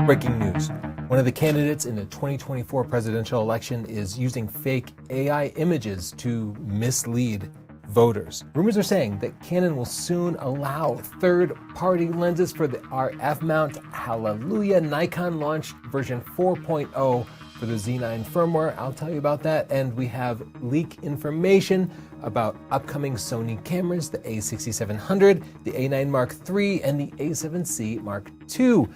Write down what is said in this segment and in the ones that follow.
Breaking news. One of the candidates in the 2024 presidential election is using fake AI images to mislead voters. Rumors are saying that Canon will soon allow third-party lenses for the RF mount. Hallelujah. Nikon launched version 4.0 for the Z9 firmware. I'll tell you about that. And we have leak information about upcoming Sony cameras, the a6700, the A9 Mark III, and the a7C Mark II.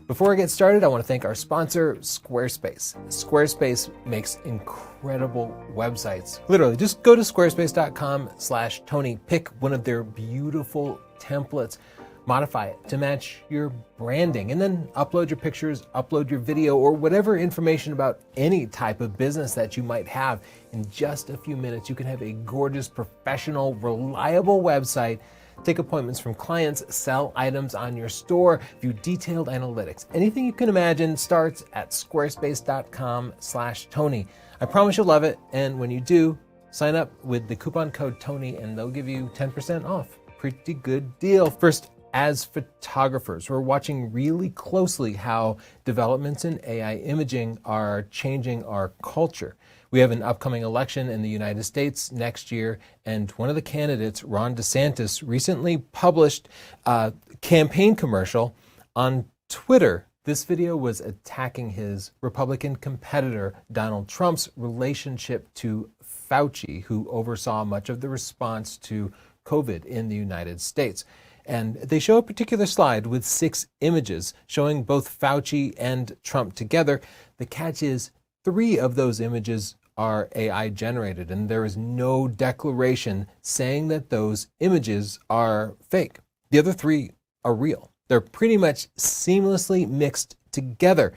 Before I get started, I want to thank our sponsor, Squarespace. Squarespace makes incredible websites. Literally, just go to squarespace.com/Tony, pick one of their beautiful templates, modify it to match your branding, and then upload your pictures, upload your video, or whatever information about any type of business that you might have. In just a few minutes, you can have a gorgeous, professional, reliable website. Take appointments from clients, sell items on your store, view detailed analytics. Anything you can imagine starts at squarespace.com/Tony. I promise you'll love it. And when you do, sign up with the coupon code Tony and they'll give you 10% off. Pretty good deal. First, as photographers, we're watching really closely how developments in AI imaging are changing our culture. We have an upcoming election in the United States next year, and one of the candidates, Ron Desantis, recently published a campaign commercial on Twitter. This video was attacking his Republican competitor, Donald Trump's relationship to Fauci, who oversaw much of the response to COVID in the United States. And they show a particular slide with 6 images showing both Fauci and Trump together. The catch is 3 of those images are AI generated, and there is no declaration saying that those images are fake. The other 3 are real. They're pretty much seamlessly mixed together.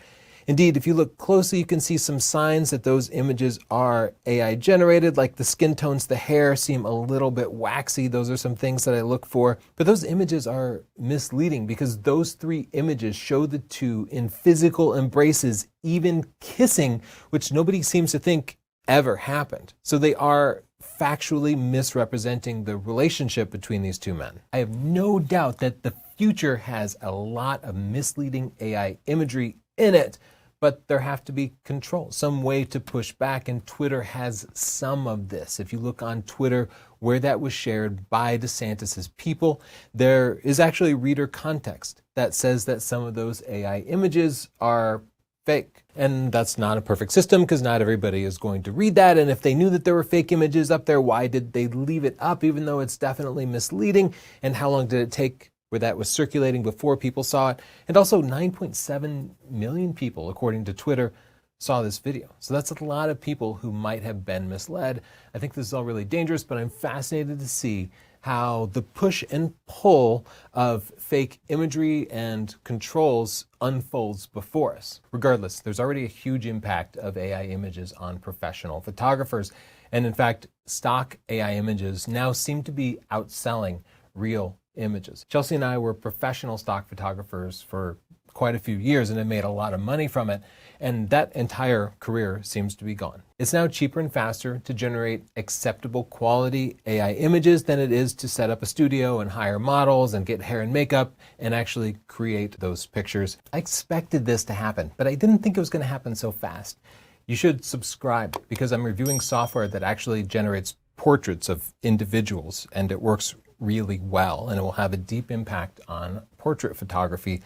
Indeed, if you look closely, you can see some signs that those images are AI generated, like the skin tones, the hair seem a little bit waxy. Those are some things that I look for. But those images are misleading because those 3 images show the two in physical embraces, even kissing, which nobody seems to think ever happened. So they are factually misrepresenting the relationship between these two men. I have no doubt that the future has a lot of misleading AI imagery in it, but there have to be controls, some way to push back, and Twitter has some of this. If you look on Twitter where that was shared by Desantis' people, there is actually reader context that says that some of those AI images are fake. And that's not a perfect system because not everybody is going to read that. And if they knew that there were fake images up there, why did they leave it up, even though it's definitely misleading? And how long did it take where that was circulating before people saw it? And also 9.7 million people, according to Twitter, saw this video. So that's a lot of people who might have been misled. I think this is all really dangerous, but I'm fascinated to see how the push and pull of fake imagery and controls unfolds before us. Regardless, there's already a huge impact of AI images on professional photographers. And in fact, stock AI images now seem to be outselling real images. Chelsea and I were professional stock photographers for quite a few years and have made a lot of money from it, and that entire career seems to be gone. It's now cheaper and faster to generate acceptable quality AI images than it is to set up a studio and hire models and get hair and makeup and actually create those pictures. I expected this to happen, but I didn't think it was going to happen so fast. You should subscribe because I'm reviewing software that actually generates portraits of individuals, and it works really well, and it will have a deep impact on portrait photography.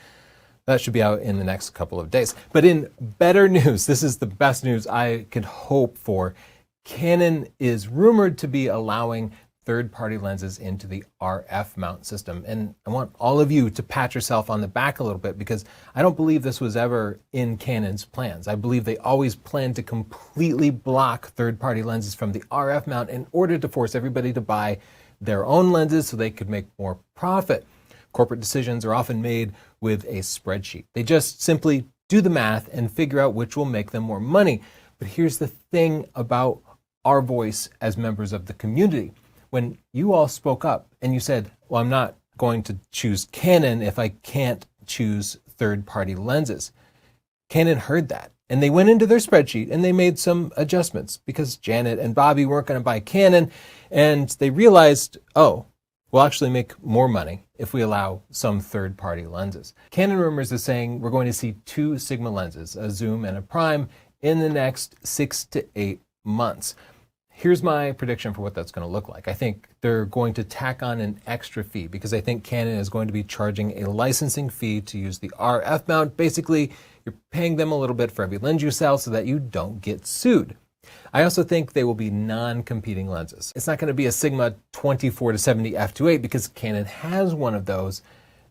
That should be out in the next couple of days. But in better news, this is the best news I could hope for. Canon is rumored to be allowing third-party lenses into the RF mount system. And I want all of you to pat yourself on the back a little bit because I don't believe this was ever in Canon's plans. I believe they always planned to completely block third-party lenses from the RF mount in order to force everybody to buy their own lenses so they could make more profit. Corporate decisions are often made with a spreadsheet. They just simply do the math and figure out which will make them more money. But here's the thing about our voice as members of the community. When you all spoke up and you said, well, I'm not going to choose Canon if I can't choose third-party lenses. Canon heard that, and they went into their spreadsheet and they made some adjustments because Janet and Bobby weren't going to buy Canon, and they realized, oh, we'll actually make more money if we allow some third-party lenses. Canon rumors is saying we're going to see 2 Sigma lenses, a zoom and a prime, in the next 6 to 8 months. Here's my prediction for what that's going to look like. I think they're going to tack on an extra fee because I think Canon is going to be charging a licensing fee to use the RF mount. Basically, you're paying them a little bit for every lens you sell so that you don't get sued. I also think they will be non-competing lenses. It's not going to be a Sigma 24-70 f2.8 because Canon has one of those.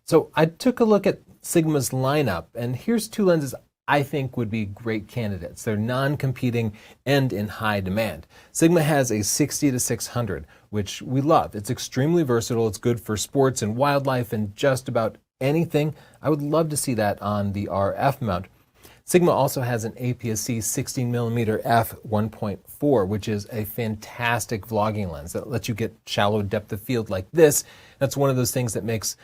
So I took a look at Sigma's lineup, and here's 2 lenses I think would be great candidates. They're non-competing and in high demand. Sigma has a 60-600, which we love. It's extremely versatile. It's good for sports and wildlife and just about anything. I would love to see that on the RF mount. Sigma also has an APS-C 16mm f1.4, which is a fantastic vlogging lens that lets you get shallow depth of field like this. That's one of those things that makes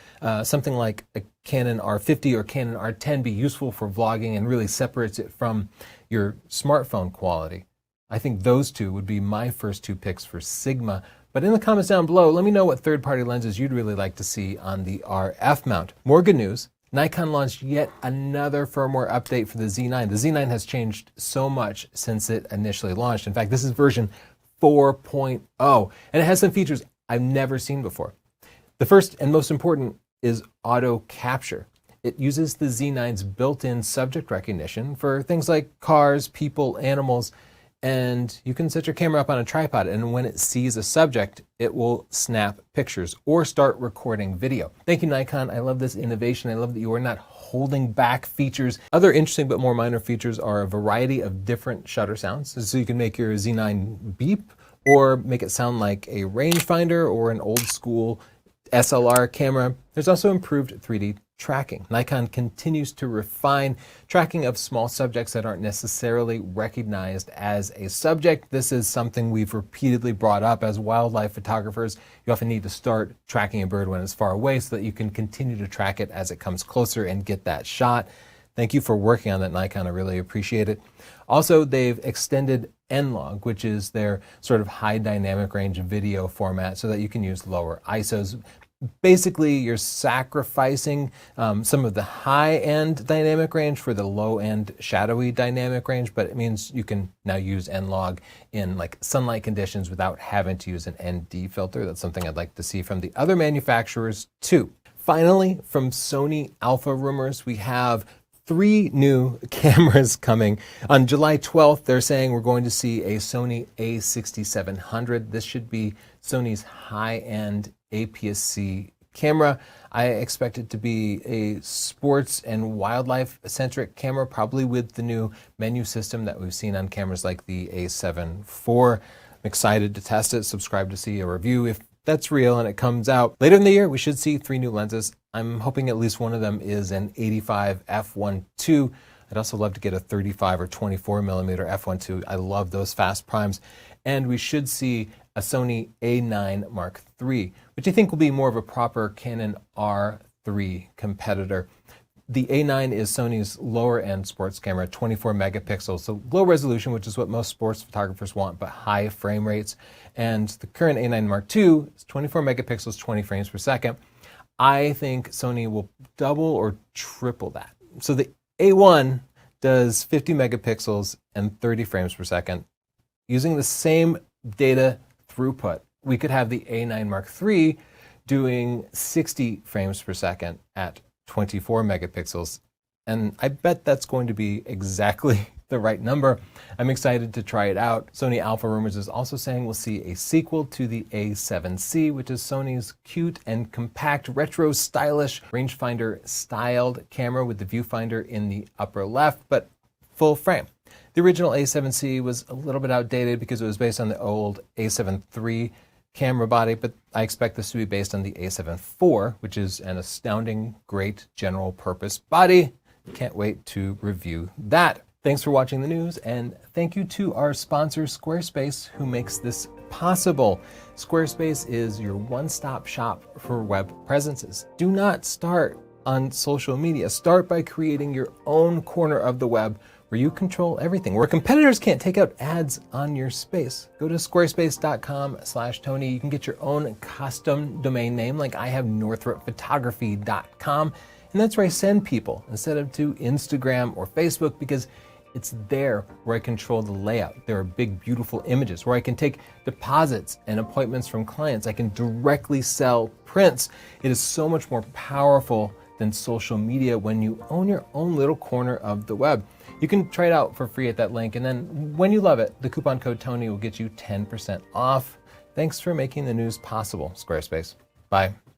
something like a Canon R50 or Canon R10 be useful for vlogging and really separates it from your smartphone quality. I think those 2 would be my first 2 picks for Sigma. But in the comments down below, let me know what third-party lenses you'd really like to see on the RF mount. More good news. Nikon launched yet another firmware update for the Z9. The Z9 has changed so much since it initially launched. In fact, this is version 4.0, and it has some features I've never seen before. The first and most important is auto capture. It uses the Z9's built-in subject recognition for things like cars, people, animals, and you can set your camera up on a tripod, and when it sees a subject, it will snap pictures or start recording video. Thank you, Nikon. I love this innovation. I love that you are not holding back features. Other interesting but more minor features are a variety of different shutter sounds. So you can make your Z9 beep or make it sound like a rangefinder or an old school SLR camera. There's also improved 3D tracking. Nikon continues to refine tracking of small subjects that aren't necessarily recognized as a subject. This is something we've repeatedly brought up as wildlife photographers. You often need to start tracking a bird when it's far away so that you can continue to track it as it comes closer and get that shot. Thank you for working on that, Nikon. I really appreciate it. Also, they've extended N-Log, which is their sort of high dynamic range video format so that you can use lower ISOs. Basically, you're sacrificing some of the high-end dynamic range for the low-end shadowy dynamic range, but it means you can now use N-Log in like sunlight conditions without having to use an ND filter. That's something I'd like to see from the other manufacturers too. Finally, from Sony alpha rumors, we have 3 new cameras coming. On July 12th, they're saying we're going to see a Sony a6700. This should be Sony's high-end APS-C camera. I expect it to be a sports and wildlife-centric camera, probably with the new menu system that we've seen on cameras like the a7 IV. I'm excited to test it. Subscribe to see a review if that's real and it comes out. Later in the year, we should see 3 new lenses. I'm hoping at least one of them is an 85 f1.2. I'd also love to get a 35 or 24mm f1.2. I love those fast primes. And we should see a Sony a9 Mark III, which I think will be more of a proper Canon R3 competitor. The A9 is Sony's lower-end sports camera, 24 megapixels, so low resolution, which is what most sports photographers want, but high frame rates. And the current A9 Mark II is 24 megapixels, 20 frames per second. I think Sony will double or triple that. So the A1 does 50 megapixels and 30 frames per second. Using the same data throughput, we could have the A9 Mark III doing 60 frames per second at 24 megapixels. And I bet that's going to be exactly the right number. I'm excited to try it out. Sony Alpha Rumors is also saying we'll see a sequel to the a7C, which is Sony's cute and compact, retro, stylish, rangefinder styled camera with the viewfinder in the upper left, but full frame. The original a7C was a little bit outdated because it was based on the old a7 III camera body, but I expect this to be based on the a7 IV, which is an astounding, great general purpose body. Can't wait to review that. Thanks for watching the news, and thank you to our sponsor, Squarespace, who makes this possible. Squarespace is your one-stop shop for web presences. Do not start on social media. Start by creating your own corner of the web where you control everything, where competitors can't take out ads on your space. Go to squarespace.com/Tony. You can get your own custom domain name, like I have northropphotography.com. And that's where I send people instead of to Instagram or Facebook, because it's there where I control the layout. There are big, beautiful images where I can take deposits and appointments from clients. I can directly sell prints. It is so much more powerful than social media when you own your own little corner of the web. You can try it out for free at that link, and then when you love it, the coupon code Tony will get you 10% off. Thanks for making the news possible, Squarespace. Bye.